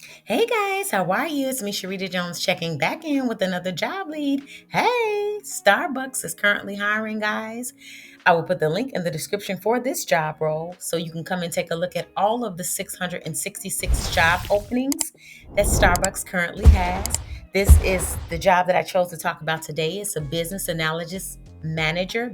Hey guys, how are you? It's me, Sharita Jones, checking back in with another job lead. Hey, Starbucks is currently hiring, guys. I will put the link in the description for this job role so you can come and take a look at all of the 666 job openings that Starbucks currently has. This is the job that I chose to talk about today. It's a business analysis manager,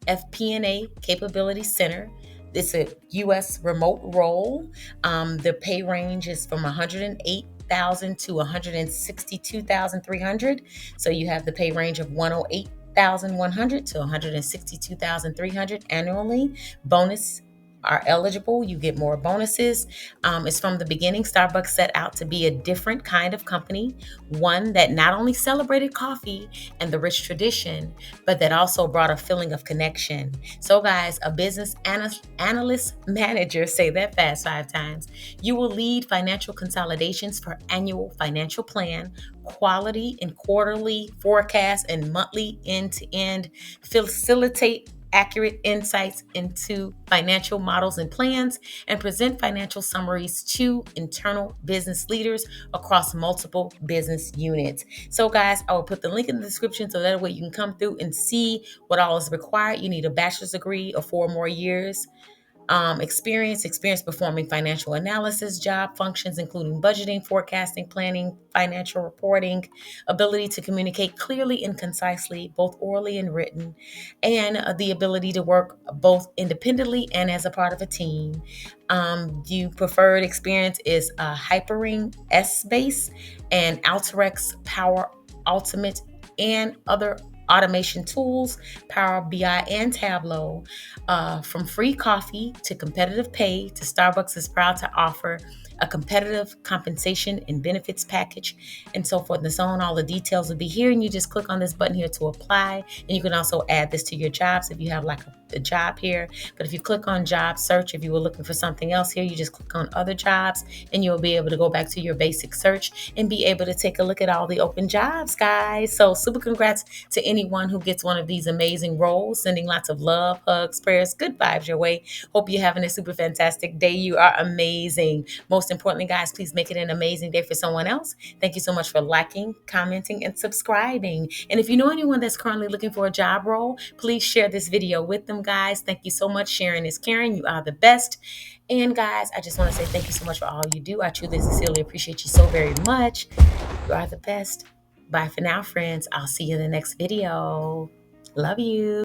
FP&A capability center. It's a U.S. remote role. The pay range is from 108,000 to 162,300. So you have the pay range of 108,100 to 162,300 annually. Bonus are eligible. You get more bonuses. It's from the beginning. Starbucks set out to be a different kind of company, one that not only celebrated coffee and the rich tradition, but that also brought a feeling of connection. So, guys, a business analyst manager, say that fast 5 times. You will lead financial consolidations for annual financial plan, quality and quarterly forecast, and monthly end-to-end, facilitate accurate insights into financial models and plans, and present financial summaries to internal business leaders across multiple business units. So, guys, I will put the link in the description so that way you can come through and see what all is required. You need a bachelor's degree or 4 more years. Experience performing financial analysis job functions, including budgeting, forecasting, planning, financial reporting, ability to communicate clearly and concisely, both orally and written, and the ability to work both independently and as a part of a team. You preferred experience is Hypering S Base and Alteryx Power Ultimate and other automation tools, Power BI and Tableau. From free coffee to competitive pay, to Starbucks is proud to offer a competitive compensation and benefits package, and so forth and so on. All the details will be here, and you just click on this button here to apply. And you can also add this to your jobs if you have like a job here. But if you click on job search, if you were looking for something else here, you just click on other jobs, and you'll be able to go back to your basic search and be able to take a look at all the open jobs, guys. So super congrats to anyone who gets one of these amazing roles. Sending lots of love, hugs, prayers, good vibes your way. Hope you're having a super fantastic day. You are amazing. Most importantly, guys, please make it an amazing day for someone else. Thank you so much for liking, commenting, and subscribing. And if you know anyone that's currently looking for a job role, please share this video with them, guys. Thank you so much. Sharing is caring. You are the best. And guys, I just want to say thank you so much for all you do. I truly, sincerely appreciate you so very much. You are the best. Bye for now, friends. I'll see you in the next video. Love you.